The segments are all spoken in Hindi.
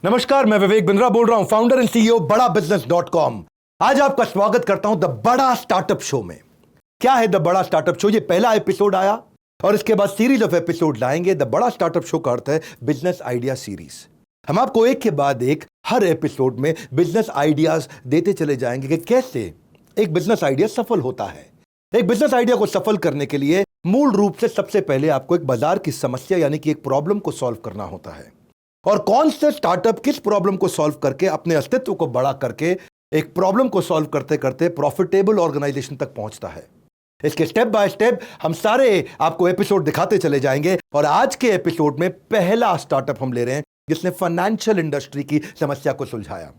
नमस्कार, मैं विवेक बिंद्रा बोल रहा हूं, फाउंडर एंड सीईओ बड़ा बिजनेस .com। आज आपका स्वागत करता हूं द बड़ा स्टार्टअप शो में। क्या है द बड़ा स्टार्टअप शो? ये पहला एपिसोड आया और इसके बाद सीरीज ऑफ एपिसोड लाएंगे। द बड़ा स्टार्टअप शो का अर्थ है बिजनेस आइडिया सीरीज। हम आपको एक के बाद एक हर एपिसोड में बिजनेस आइडियाज देते चले जाएंगे कि कैसे एक बिजनेस आइडिया सफल होता है। एक बिजनेस आइडिया को सफल करने के लिए मूल रूप से सबसे पहले आपको एक बाजार की समस्या यानी कि एक प्रॉब्लम को सॉल्व करना होता है, और कौन से स्टार्टअप किस प्रॉब्लम को सॉल्व करके अपने अस्तित्व को बड़ा करके एक प्रॉब्लम को सॉल्व करते करते प्रॉफिटेबल ऑर्गेनाइजेशन तक पहुंचता है। इसके स्टेप बाय स्टेप हम सारे आपको एपिसोड दिखाते चले जाएंगे। और आज के एपिसोड में पहला स्टार्टअप हम ले रहे हैं जिसने फाइनेंशियल इंडस्ट्री की समस्या को सुलझाया।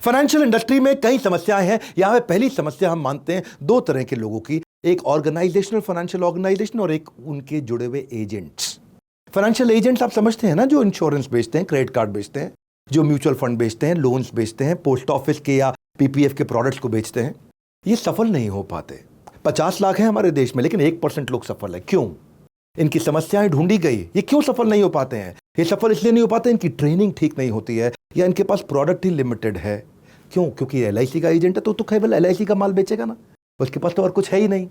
फाइनेंशियल इंडस्ट्री में कई समस्याएं हैं। यहां पे पहली समस्या हम मानते हैं दो तरह के लोगों की, एक ऑर्गेनाइजेशनल फाइनेंशियल ऑर्गेनाइजेशन और एक उनके जुड़े हुए एजेंट्स। फाइनेंशियल एजेंट्स आप समझते हैं ना, जो इंश्योरेंस बेचते हैं, क्रेडिट कार्ड बेचते हैं, जो म्यूचुअल फंड बेचते हैं, लोन्स बेचते हैं, पोस्ट ऑफिस के या पीपीएफ के प्रोडक्ट्स को बेचते हैं। ये सफल नहीं हो पाते। 50 लाख हैं हमारे देश में, लेकिन 1% लोग सफल है। क्यों? इनकी समस्याएं ढूंढी गई, ये क्यों सफल नहीं हो पाते हैं? ये सफल इसलिए नहीं हो पाते, इनकी ट्रेनिंग ठीक नहीं होती है या इनके पास प्रोडक्ट ही लिमिटेड है। क्यों? क्योंकि LIC का एजेंट है तो केवल LIC का माल बेचेगा ना, उसके पास तो और कुछ है ही नहीं।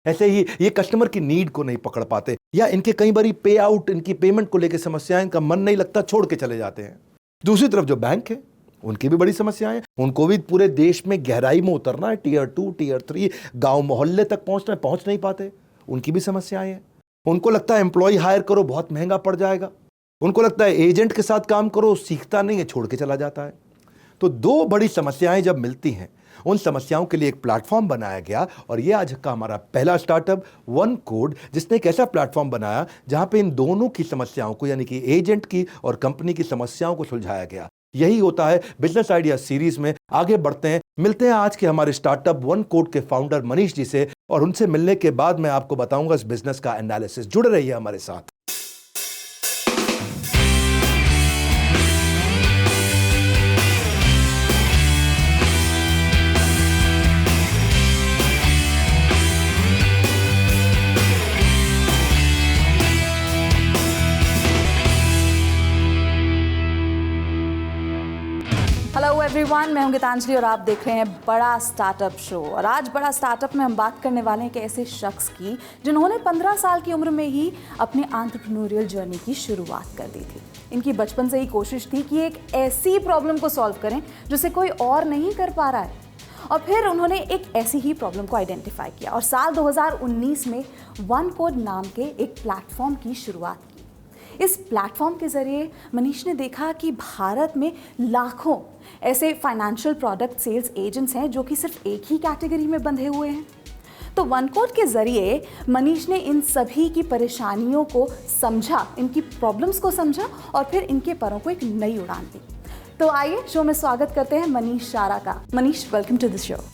ऐसे ही ये कस्टमर की नीड को नहीं पकड़ पाते, या इनके कई बारी पे आउट, इनकी पेमेंट को लेकर समस्याएं, इनका मन नहीं लगता, छोड़ के चले जाते हैं। दूसरी तरफ जो बैंक है उनकी भी बड़ी समस्याएं हैं। उनको भी पूरे देश में गहराई में उतरना है, Tier 2 Tier 3 गांव मोहल्ले तक पहुंचना है, पहुंच नहीं पाते। उनकी भी समस्याएं हैं। उनको लगता है एम्प्लॉय हायर करो, बहुत महंगा पड़ जाएगा। उनको लगता है एजेंट के साथ काम करो, सीखता नहीं है, छोड़ के चला जाता है। तो दो बड़ी समस्याएं जब मिलती हैं, उन समस्याओं के लिए एक प्लेटफॉर्म बनाया गया। और ये आज का हमारा पहला स्टार्टअप OneCode, जिसने एक ऐसा प्लेटफॉर्म बनाया जहां पे इन दोनों की समस्याओं को, यानी कि एजेंट की और कंपनी की समस्याओं को सुलझाया गया। यही होता है बिजनेस आइडिया सीरीज में। आगे बढ़ते हैं, मिलते हैं आज के हमारे स्टार्टअप OneCode के फाउंडर मनीष जी से, और उनसे मिलने के बाद मैं आपको बताऊंगा इस बिजनेस का एनालिसिस। जुड़े रहिए हमारे साथ। हेलो एवरीवन, मैं हूं गीतांजलि और आप देख रहे हैं बड़ा स्टार्टअप शो। और आज बड़ा स्टार्टअप में हम बात करने वाले हैं कि ऐसे शख्स की जिन्होंने 15 साल की उम्र में ही अपनी एंटरप्रेन्योरियल जर्नी की शुरुआत कर दी थी। इनकी बचपन से ही कोशिश थी कि एक ऐसी प्रॉब्लम को सॉल्व करें जिसे कोई और नहीं कर पा रहा है, और फिर उन्होंने एक ऐसी ही प्रॉब्लम को आइडेंटिफाई किया और साल 2019 में OneCode नाम के एक प्लेटफॉर्म की शुरुआत की। इस प्लेटफॉर्म के ज़रिए मनीष ने देखा कि भारत में लाखों ऐसे फाइनेंशियल प्रोडक्ट सेल्स एजेंट्स हैं जो कि सिर्फ एक ही कैटेगरी में बंधे हुए हैं। तो OneCode के ज़रिए मनीष ने इन सभी की परेशानियों को समझा, इनकी प्रॉब्लम्स को समझा और फिर इनके परों को एक नई उड़ान दी। तो आइए शो में स्वागत करते हैं मनीष शारा का। Manish, welcome to this show.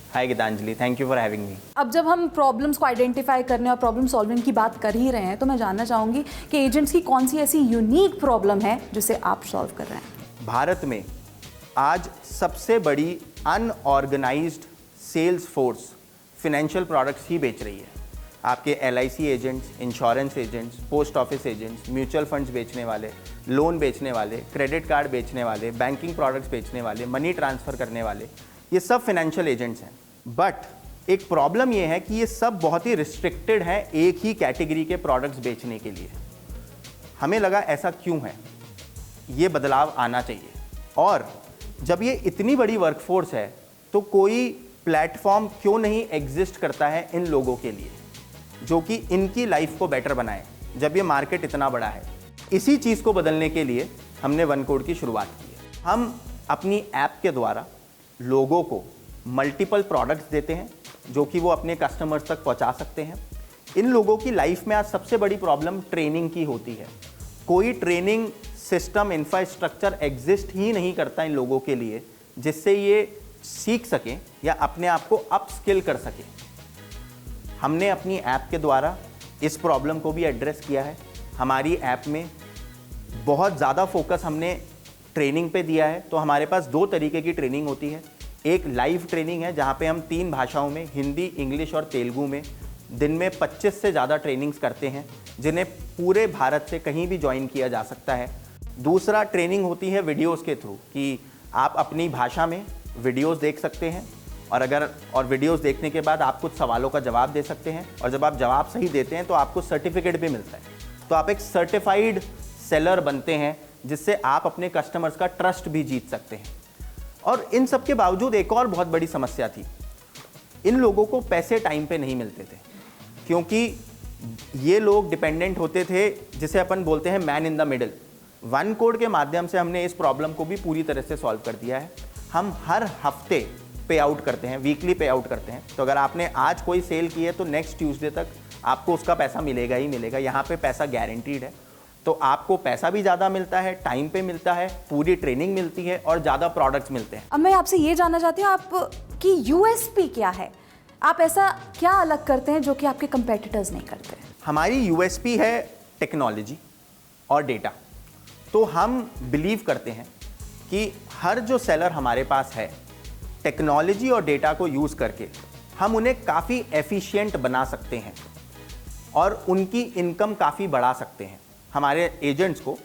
Hi Gitanjali, thank you for having me. अब जब हम प्रॉब्लम्स को आइडेंटिफाई करने और प्रॉब्लम सॉल्विंग की बात कर ही रहे हैं, तो मैं जानना चाहूँगी कि एजेंट्स की कौन सी ऐसी यूनिक प्रॉब्लम है जिसे आप सॉल्व कर रहे हैं। भारत में आज सबसे बड़ी unorganised sales force financial products ही बेच रही है। आपके LIC agents, insurance agents, post office agents, mutual funds बेचने वाले, लोन बेचने वाले, क्रेडिट कार्ड बेचने वाले, बैंकिंग प्रोडक्ट्स बेचने वाले, मनी ट्रांसफ़र करने वाले, ये सब फिनेंशियल एजेंट्स हैं। बट एक प्रॉब्लम ये है कि ये सब बहुत ही रिस्ट्रिक्टेड हैं एक ही कैटेगरी के प्रोडक्ट्स बेचने के लिए। हमें लगा ऐसा क्यों है, ये बदलाव आना चाहिए। और जब ये इतनी बड़ी वर्कफोर्स है तो कोई प्लेटफॉर्म क्यों नहीं एग्जिस्ट करता है इन लोगों के लिए जो कि इनकी लाइफ को बेटर बनाए, जब ये मार्केट इतना बड़ा है। इसी चीज़ को बदलने के लिए हमने OneCode की शुरुआत की है। हम अपनी ऐप के द्वारा लोगों को मल्टीपल प्रोडक्ट्स देते हैं जो कि वो अपने कस्टमर्स तक पहुंचा सकते हैं। इन लोगों की लाइफ में आज सबसे बड़ी प्रॉब्लम ट्रेनिंग की होती है। कोई ट्रेनिंग सिस्टम, इंफ्रास्ट्रक्चर एग्जिस्ट ही नहीं करता इन लोगों के लिए जिससे ये सीख सकें या अपने आप को अप स्किल कर सकें। हमने अपनी ऐप के द्वारा इस प्रॉब्लम को भी एड्रेस किया है। हमारी ऐप में बहुत ज़्यादा फोकस हमने ट्रेनिंग पे दिया है। तो हमारे पास दो तरीके की ट्रेनिंग होती है। एक लाइव ट्रेनिंग है जहाँ पे हम 3 भाषाओं में, हिंदी, इंग्लिश और तेलुगु में दिन में 25 से ज़्यादा ट्रेनिंग्स करते हैं जिन्हें पूरे भारत से कहीं भी ज्वाइन किया जा सकता है। दूसरा ट्रेनिंग होती है वीडियोस के थ्रू कि आप अपनी भाषा में वीडियोस देख सकते हैं और वीडियोस देखने के बाद आप कुछ सवालों का जवाब दे सकते हैं और जब आप जवाब सही देते हैं तो आपको सर्टिफिकेट भी मिलता है। तो आप एक सर्टिफाइड सेलर बनते हैं जिससे आप अपने कस्टमर्स का ट्रस्ट भी जीत सकते हैं। और इन सब के बावजूद एक और बहुत बड़ी समस्या थी, इन लोगों को पैसे टाइम पे नहीं मिलते थे क्योंकि ये लोग डिपेंडेंट होते थे, जिसे अपन बोलते हैं man in the middle. One code के माध्यम से हमने इस प्रॉब्लम को भी पूरी तरह से सॉल्व कर दिया है। हम हर हफ्ते पे आउट करते हैं, वीकली पे आउट करते हैं। तो अगर आपने आज कोई सेल की है तो नेक्स्ट ट्यूसडे तक आपको उसका पैसा मिलेगा ही मिलेगा। यहाँ पे पैसा गारंटीड है, तो आपको पैसा भी ज़्यादा मिलता है, टाइम पे मिलता है, पूरी ट्रेनिंग मिलती है और ज़्यादा प्रोडक्ट्स मिलते हैं। अब मैं आपसे ये जानना चाहती हूँ आपकी यूएसपी क्या है, आप ऐसा क्या अलग करते हैं जो कि आपके कंपेटिटर्स नहीं करते? हमारी यूएसपी है टेक्नोलॉजी और डेटा। तो हम बिलीव करते हैं कि हर जो सेलर हमारे पास है, टेक्नोलॉजी और डेटा को यूज़ करके हम उन्हें काफ़ी एफिशिएंट बना सकते हैं और उनकी इनकम काफ़ी बढ़ा सकते हैं। हमारे एजेंट्स को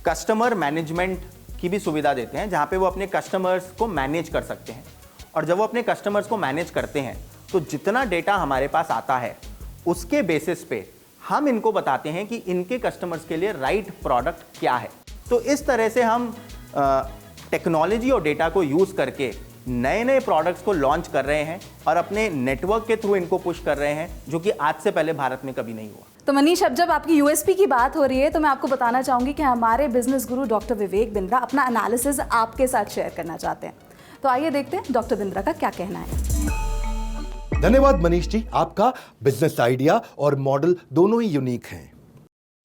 कस्टमर मैनेजमेंट की भी सुविधा देते हैं, जहाँ पे वो अपने कस्टमर्स को मैनेज कर सकते हैं। और जब वो अपने कस्टमर्स को मैनेज करते हैं तो जितना डेटा हमारे पास आता है उसके बेसिस पे हम इनको बताते हैं कि इनके कस्टमर्स के लिए राइट प्रोडक्ट क्या है। तो इस तरह से हम टेक्नोलॉजी और डेटा को यूज़ करके नए नए प्रोडक्ट्स को लॉन्च कर रहे हैं और अपने नेटवर्क के थ्रू इनको पुश कर रहे हैं, जो कि आज से पहले भारत में कभी नहीं हुआ। तो मनीष, अब जब आपकी यूएसपी की बात हो रही है तो मैं आपको बताना चाहूंगी कि हमारे बिजनेस गुरु डॉक्टर विवेक बिंद्रा अपना एनालिसिस आपके साथ शेयर करना चाहते हैं। तो आइए देखते हैं डॉक्टर बिंद्रा का क्या कहना है। धन्यवाद मनीष जी, आपका बिजनेस आइडिया और मॉडल दोनों ही यूनिक हैं।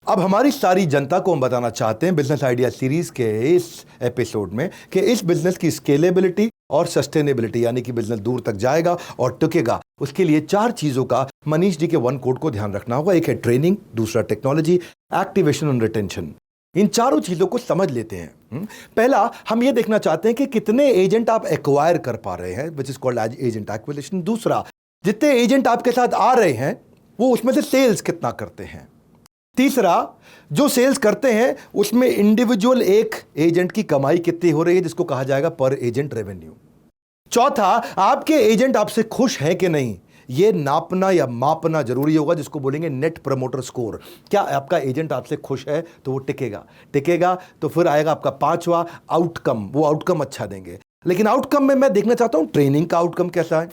अब हमारी सारी जनता को हम बताना चाहते हैं बिजनेस आइडिया सीरीज के इस एपिसोड में कि इस बिजनेस की स्केलेबिलिटी और सस्टेनेबिलिटी, यानी कि बिजनेस दूर तक जाएगा और टिकेगा, उसके लिए 4 चीजों का मनीष जी के वन कोड को ध्यान रखना होगा। एक है ट्रेनिंग, दूसरा टेक्नोलॉजी, एक्टिवेशन और रिटेंशन। इन चारों चीजों को समझ लेते हैं। पहला, हम ये देखना चाहते हैं कि कितने एजेंट आप एक्वायर कर पा रहे हैं, which is called as agent acquisition. दूसरा, जितने एजेंट आपके साथ आ रहे हैं वो उसमें से सेल्स कितना करते हैं। तीसरा, जो सेल्स करते हैं उसमें इंडिविजुअल एक एजेंट की कमाई कितनी हो रही है, जिसको कहा जाएगा पर एजेंट रेवेन्यू। चौथा, आपके एजेंट आपसे खुश हैं कि नहीं, ये नापना या मापना जरूरी होगा, जिसको बोलेंगे नेट प्रमोटर स्कोर। क्या आपका एजेंट आपसे खुश है तो वो टिकेगा तो फिर आएगा आपका 5वां आउटकम, वो आउटकम अच्छा देंगे। लेकिन आउटकम में मैं देखना चाहता हूं ट्रेनिंग का आउटकम कैसा है।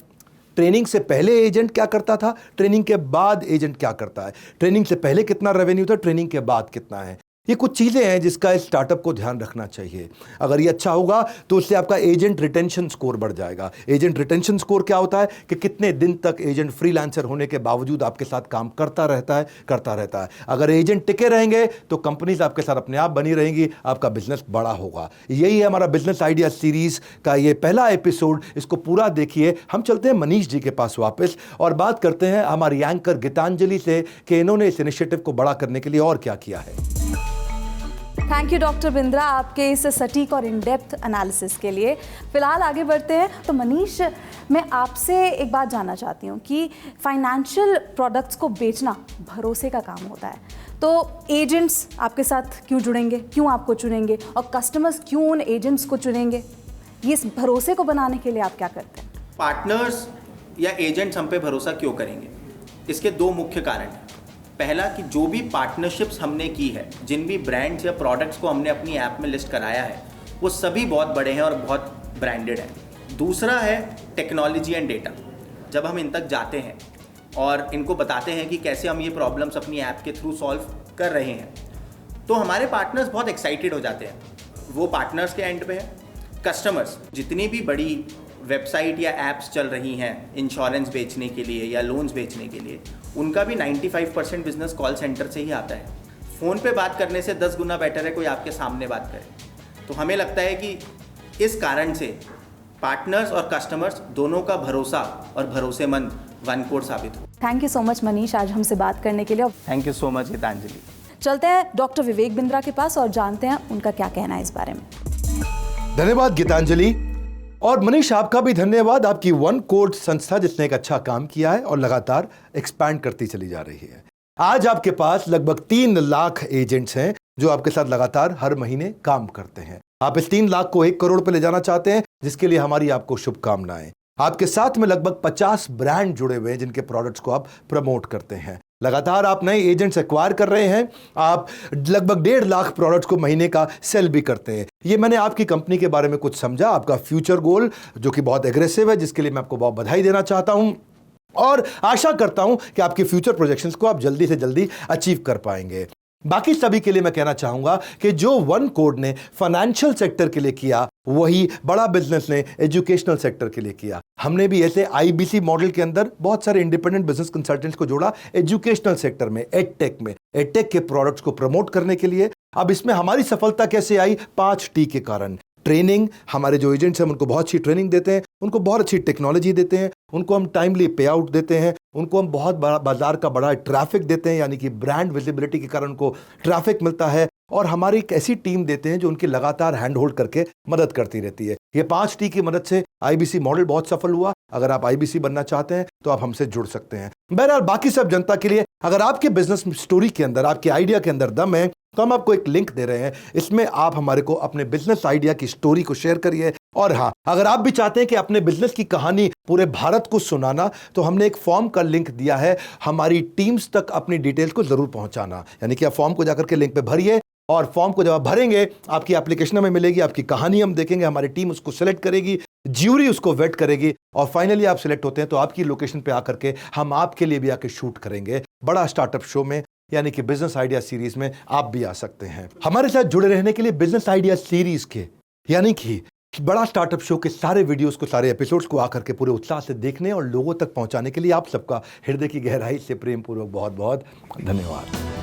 ट्रेनिंग से पहले एजेंट क्या करता था, ट्रेनिंग के बाद एजेंट क्या करता है, ट्रेनिंग से पहले कितना रेवेन्यू था, ट्रेनिंग के बाद कितना है। ये कुछ चीज़ें हैं जिसका इस स्टार्टअप को ध्यान रखना चाहिए। अगर ये अच्छा होगा तो उससे आपका एजेंट रिटेंशन स्कोर बढ़ जाएगा। एजेंट रिटेंशन स्कोर क्या होता है कि कितने दिन तक एजेंट फ्रीलांसर होने के बावजूद आपके साथ काम करता रहता है। अगर एजेंट टिके रहेंगे तो कंपनीज आपके साथ अपने आप बनी रहेंगी, आपका बिजनेस बड़ा होगा। यही है हमारा बिजनेस आइडिया सीरीज का ये पहला एपिसोड। इसको पूरा देखिए। हम चलते हैं मनीष जी के पास वापस और बात करते हैं हमारी एंकर गीतांजलि से कि इन्होंने इस इनिशिएटिव को बड़ा करने के लिए और क्या किया है। थैंक यू डॉक्टर बिंद्रा आपके इस सटीक और इन डेप्थ एनालिसिस के लिए। फिलहाल आगे बढ़ते हैं। तो मनीष, मैं आपसे एक बात जानना चाहती हूँ कि फाइनेंशियल प्रोडक्ट्स को बेचना भरोसे का काम होता है। तो एजेंट्स आपके साथ क्यों जुड़ेंगे, क्यों आपको चुनेंगे, और कस्टमर्स क्यों उन एजेंट्स को चुनेंगे, ये इस भरोसे को बनाने के लिए आप क्या करते हैं? पार्टनर्स या एजेंट्स हम पे भरोसा क्यों करेंगे, इसके 2 मुख्य कारण हैं। पहला कि जो भी पार्टनरशिप्स हमने की है, जिन भी ब्रांड्स या प्रोडक्ट्स को हमने अपनी ऐप में लिस्ट कराया है, वो सभी बहुत बड़े हैं और बहुत ब्रांडेड हैं। दूसरा है टेक्नोलॉजी एंड डेटा। जब हम इन तक जाते हैं और इनको बताते हैं कि कैसे हम ये प्रॉब्लम्स अपनी ऐप के थ्रू सॉल्व कर रहे हैं, तो हमारे पार्टनर्स बहुत एक्साइटेड हो जाते हैं। वो पार्टनर्स के एंड पे है। कस्टमर्स, जितनी भी बड़ी वेबसाइट या ऐप्स चल रही हैं इंश्योरेंस बेचने के लिए या लोन्स बेचने के लिए, उनका भी 95% बिजनेस कॉल सेंटर से ही आता है। फ़ोन पे बात करने से 10 गुना बेटर है कोई आपके सामने बात करे। तो हमें लगता है कि इस कारण से पार्टनर्स और कस्टमर्स दोनों का भरोसा और भरोसेमंद वन कोड साबित हो। Thank you so much Manish आज हमसे बात करने के लिए। Thank you so much Gitanjali. चलते हैं डॉक्टर विवेक बिंद्रा के पास और जानते हैं उनका क्या कहना है इस बारे में। धन्यवाद गीतांजलि। और मनीष, आपका भी धन्यवाद, आपकी वन कोड संस्था जिसने एक अच्छा काम किया है और लगातार एक्सपैंड करती चली जा रही है। आज आपके पास लगभग 3 लाख एजेंट्स हैं जो आपके साथ लगातार हर महीने काम करते हैं। आप इस 3 लाख को 1 करोड़ पे ले जाना चाहते हैं, जिसके लिए हमारी आपको शुभकामनाएं। आपके साथ में लगभग 50 ब्रांड जुड़े हुए हैं जिनके प्रोडक्ट्स को आप प्रमोट करते हैं। लगातार आप नए एजेंट्स एक्वायर कर रहे हैं। आप लगभग 1.5 लाख प्रोडक्ट्स को महीने का सेल भी करते हैं। ये मैंने आपकी कंपनी के बारे में कुछ समझा, आपका फ्यूचर गोल जो कि बहुत एग्रेसिव है, जिसके लिए मैं आपको बहुत बधाई देना चाहता हूं और आशा करता हूं कि आपके फ्यूचर प्रोजेक्शंस को आप जल्दी से जल्दी अचीव कर पाएंगे। बाकी सभी के लिए मैं कहना चाहूंगा कि जो वन कोड ने फाइनेंशियल सेक्टर के लिए किया, वही बड़ा बिजनेस ने एजुकेशनल सेक्टर के लिए किया। हमने भी ऐसे आईबीसी मॉडल के अंदर बहुत सारे इंडिपेंडेंट बिजनेस कंसल्टेंट्स को जोड़ा एजुकेशनल सेक्टर में, एडटेक के प्रोडक्ट्स को प्रमोट करने के लिए। अब इसमें हमारी सफलता कैसे आई? 5T के कारण। ट्रेनिंग, हमारे जो एजेंट्स हैं उनको बहुत अच्छी ट्रेनिंग देते हैं, उनको बहुत अच्छी टेक्नोलॉजी देते हैं, उनको हम टाइमली पे आउट देते हैं, उनको हम बहुत बड़ा बाजार का बड़ा ट्रैफिक देते हैं, यानी कि ब्रांड विजिबिलिटी के कारण उनको ट्रैफिक मिलता है, और हमारी एक ऐसी टीम देते हैं जो उनकी लगातार हैंड होल्ड करके मदद करती रहती है। ये 5T की मदद से आईबीसी मॉडल बहुत सफल हुआ। अगर आप आईबीसी बनना चाहते हैं तो आप हमसे जुड़ सकते हैं। बहरहाल बाकी सब जनता के लिए, अगर आपके बिजनेस स्टोरी के अंदर, आपके आइडिया के अंदर दम है, तो हम आपको एक लिंक दे रहे हैं। इसमें आप हमारे को अपने बिजनेस आइडिया की स्टोरी को शेयर करिए। और हाँ, अगर आप भी चाहते हैं कि अपने बिजनेस की कहानी पूरे भारत को सुनाना, तो हमने एक फॉर्म का लिंक दिया है। हमारी टीम्स तक अपनी डिटेल्स को जरूर पहुंचाना, यानी कि आप फॉर्म को जाकर के लिंक पे भरिए, और फॉर्म को जब आप भरेंगे आपकी एप्लीकेशन हमें मिलेगी, आपकी कहानी हम देखेंगे, हमारी टीम उसको सिलेक्ट करेगी, ज्यूरी उसको वेट करेगी, और फाइनली आप सिलेक्ट होते हैं तो आपकी लोकेशन पे आकर के हम आपके लिए भी आके शूट करेंगे। बड़ा स्टार्टअप शो में, यानी कि बिजनेस आइडिया सीरीज में आप भी आ सकते हैं। हमारे साथ जुड़े रहने के लिए बिजनेस आइडिया सीरीज के, यानी कि बड़ा स्टार्टअप शो के सारे वीडियोस को, सारे एपिसोड्स को आकर के पूरे उत्साह से देखने और लोगों तक पहुंचाने के लिए आप सबका हृदय की गहराई से प्रेम पूर्वक बहुत बहुत धन्यवाद।